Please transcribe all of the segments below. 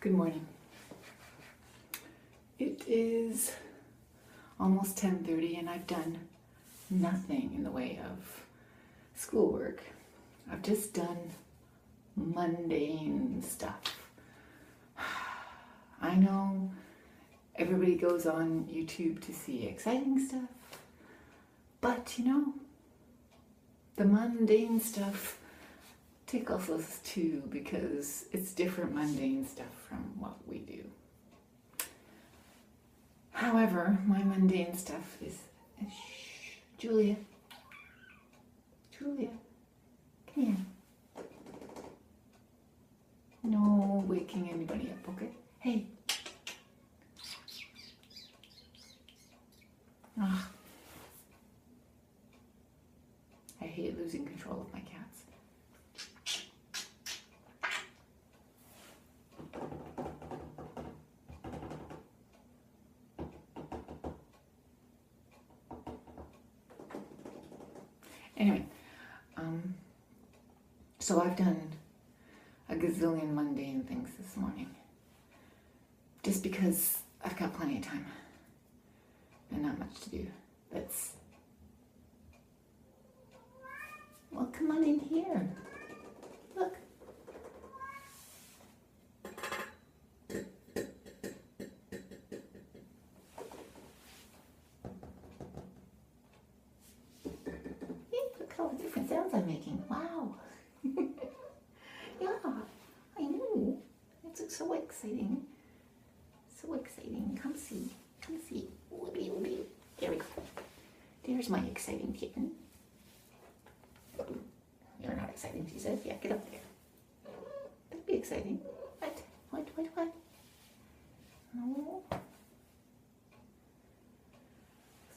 Good morning. It is almost 10:30 and I've done nothing in the way of schoolwork. I've just done mundane stuff. I know everybody goes on YouTube to see exciting stuff, but you know, the mundane stuff tickles us too because it's different mundane stuff from what we do. However, my mundane stuff is, Julia, come here. No waking anybody up, okay? Hey. Ah. I hate losing control of my cats. Anyway, so I've done a gazillion mundane things this morning just because I've got plenty of time and not much to do. Well, come on in here. Look. Look at all the different sounds I'm making. Wow. Yeah, I know. It's so exciting. So exciting. Come see. Come see. There we go. There's my exciting kitten. You're not exciting, she says. Yeah, get up there. That'd be exciting. What? No.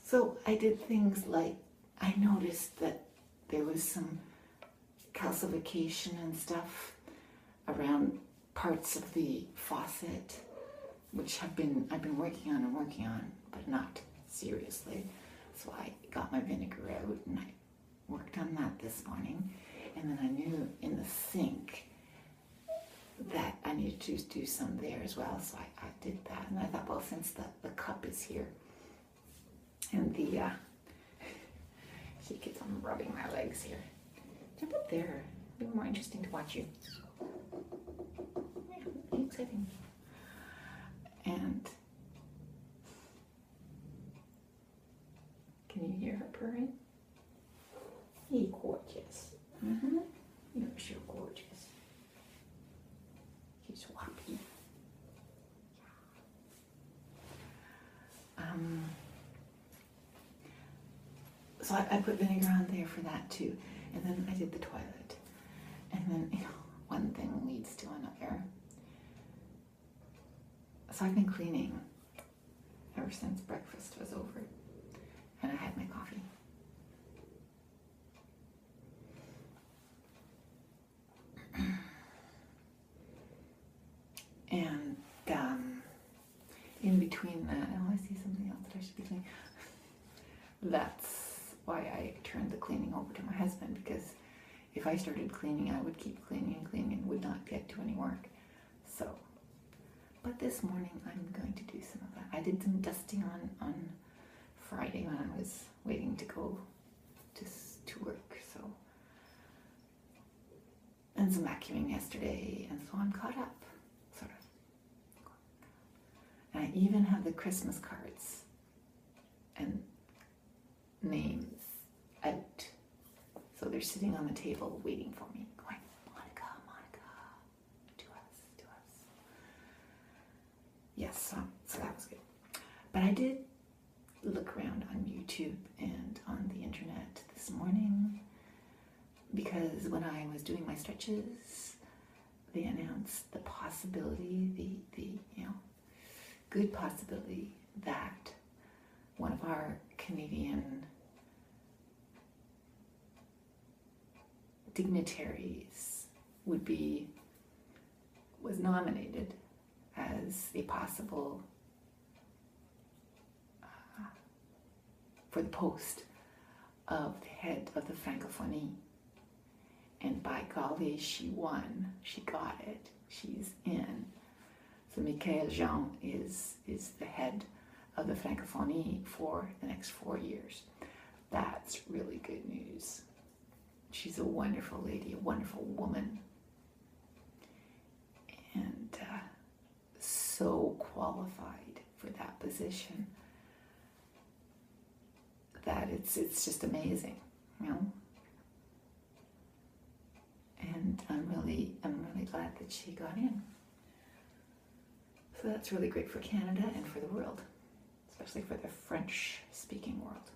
So I did things like, I noticed that there was some calcification and stuff around parts of the faucet, which I've been working on, but not seriously. So I got my vinegar out and I worked on that this morning. And then I knew in the sink that I needed to do some there as well. So I did that. And I thought, well, since the cup is here and the, she keeps on rubbing my legs here. Jump up there. It'll be more interesting to watch you. Yeah, it'll be exciting. And can you hear her purring? You're gorgeous. You're sure gorgeous. She's swappy. So I put vinegar on there for that too. And then I did the toilet. And then, you know, one thing leads to another. So I've been cleaning ever since breakfast was over. And I had my coffee. And in between that, oh, I see something else that I should be cleaning. That's why I turned the cleaning over to my husband, because if I started cleaning, I would keep cleaning and would not get to any work. So, but this morning I'm going to do some of that. I did some dusting on Friday when I was waiting to go to work. So, and some vacuuming yesterday, and so I'm caught up, sort of. And I even have the Christmas cards and names out. So they're sitting on the table waiting for me, going, Monica, to us. Yes, so that was good. But I did look around on YouTube and on the internet this morning, because when I was doing my stretches, they announced the possibility, the good possibility that one of our Canadian dignitaries was nominated as a possible for the post of the head of the Francophonie. And by golly, she won. She got it. She's in. So Michael Jean is the head of the Francophonie for the next 4 years. That's really good news. She's a wonderful lady, a wonderful woman, and so qualified for that position that it's just amazing, you know. And I'm really glad that she got in. So that's really great for Canada and for the world, especially for the French-speaking world,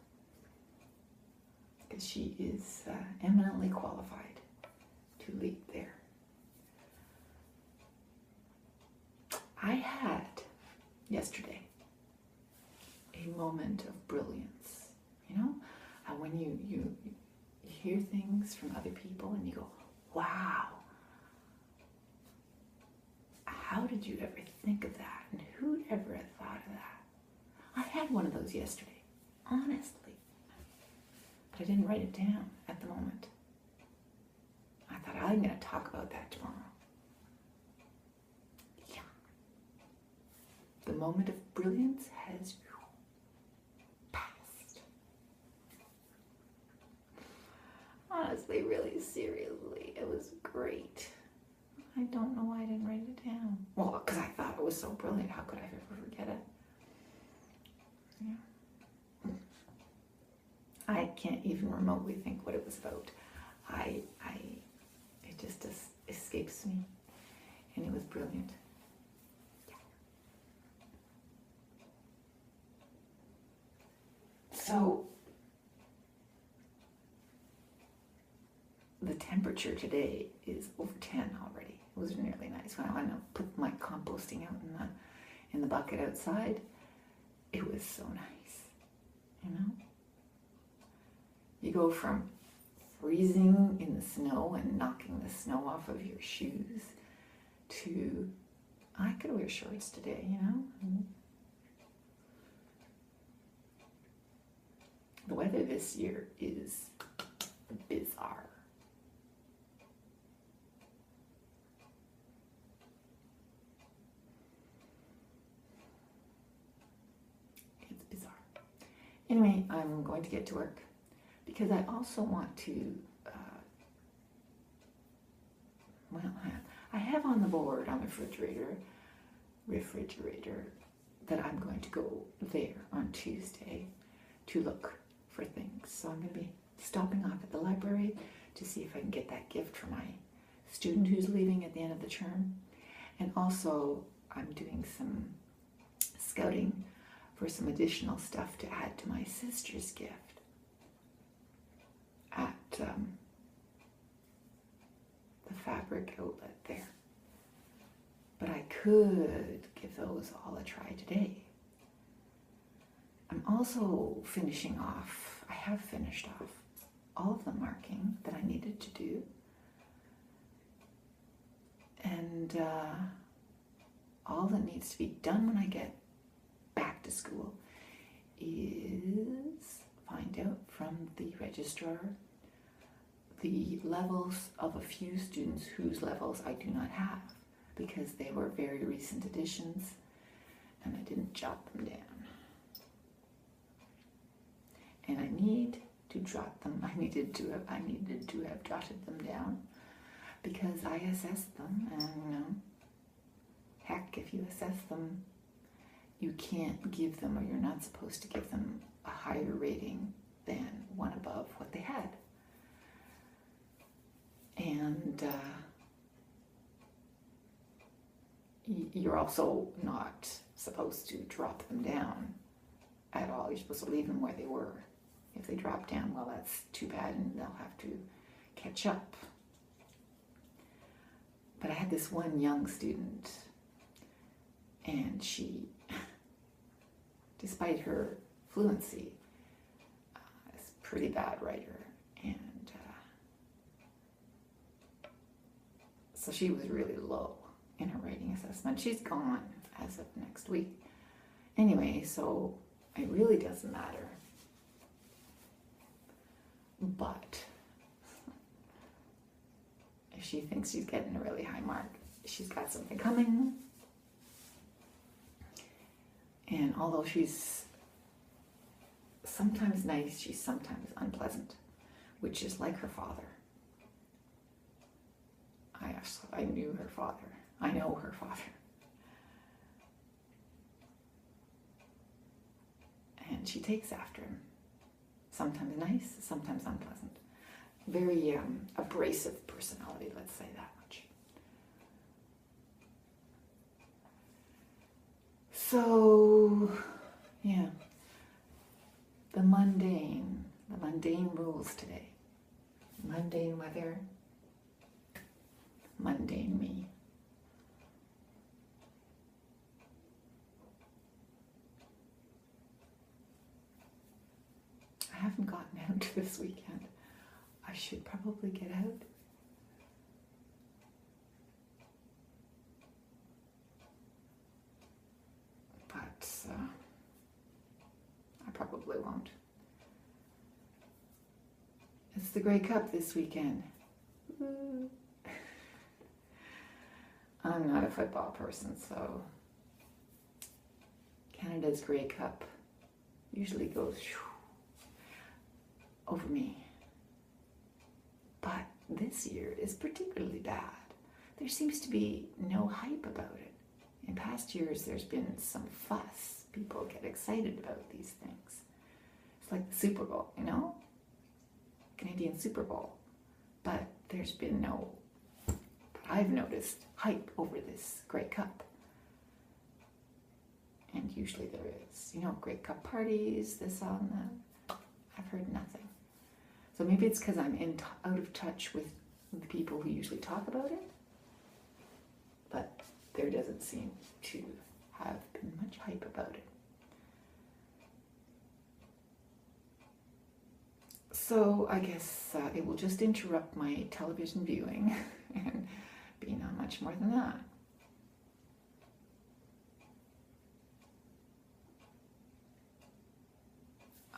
because she is eminently qualified to lead there. I had yesterday a moment of brilliance. You know, when you hear things from other people and you go, wow, how did you ever think of that? And who'd ever have thought of that? I had one of those yesterday, honestly. But I didn't write it down at the moment. I thought, I'm going to talk about that tomorrow. Yeah. The moment of brilliance has passed. Honestly, really, seriously, it was great. I don't know why I didn't write it down. Well, because I thought it was so brilliant. How could I ever forget it? Yeah. I can't even remotely think what it was about. It just escapes me, and it was brilliant. Yeah. So the temperature today is over 10 already. It was really nice. When I went to put my composting out in the bucket outside, it was so nice, you know? You go from freezing in the snow and knocking the snow off of your shoes to, I could wear shorts today, you know? The weather this year is bizarre. It's bizarre. Anyway, I'm going to get to work, because I also want to, I have on the board on the refrigerator that I'm going to go there on Tuesday to look for things. So I'm going to be stopping off at the library to see if I can get that gift for my student who's leaving at the end of the term. And also I'm doing some scouting for some additional stuff to add to my sister's gift at the fabric outlet there. But I could give those all a try today. I'm also finishing off, I have finished off all of the marking that I needed to do. And all that needs to be done when I get back to school is find out from the registrar the levels of a few students whose levels I do not have, because they were very recent additions and I didn't jot them down. And I need to jot them. I needed to have jotted them down, because I assessed them, and you know, heck, if you assess them, you can't give them, or you're not supposed to give them, a higher rating than one above what they had. And you're also not supposed to drop them down at all. You're supposed to leave them where they were. If they drop down, well, that's too bad, and they'll have to catch up. But I had this one young student, and she, despite her fluency, is a pretty bad writer. And so she was really low in her writing assessment. She's gone as of next week. Anyway, so it really doesn't matter. But if she thinks she's getting a really high mark, she's got something coming. And although she's sometimes nice, she's sometimes unpleasant, which is like her father. I knew her father. I know her father. And she takes after him. Sometimes nice, sometimes unpleasant. Very abrasive personality, let's say that much. So, yeah, the mundane rules today. Mundane weather, mundane me. I haven't gotten out this weekend. I should probably get out. But I probably won't. It's the Grey Cup this weekend. Woo. I'm not a football person, so Canada's Grey Cup usually goes over me. But this year is particularly bad. There seems to be no hype about it. In past years, there's been some fuss. People get excited about these things. It's like the Super Bowl, you know? Canadian Super Bowl. But there's been no, I've noticed, hype over this Grey Cup. And usually there is, you know, Grey Cup parties, this, all, and that. I've heard nothing. So maybe it's because I'm out of touch with the people who usually talk about it. But there doesn't seem to have been much hype about it. So I guess it will just interrupt my television viewing and be not much more than that.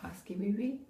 Oskie Wee Wee.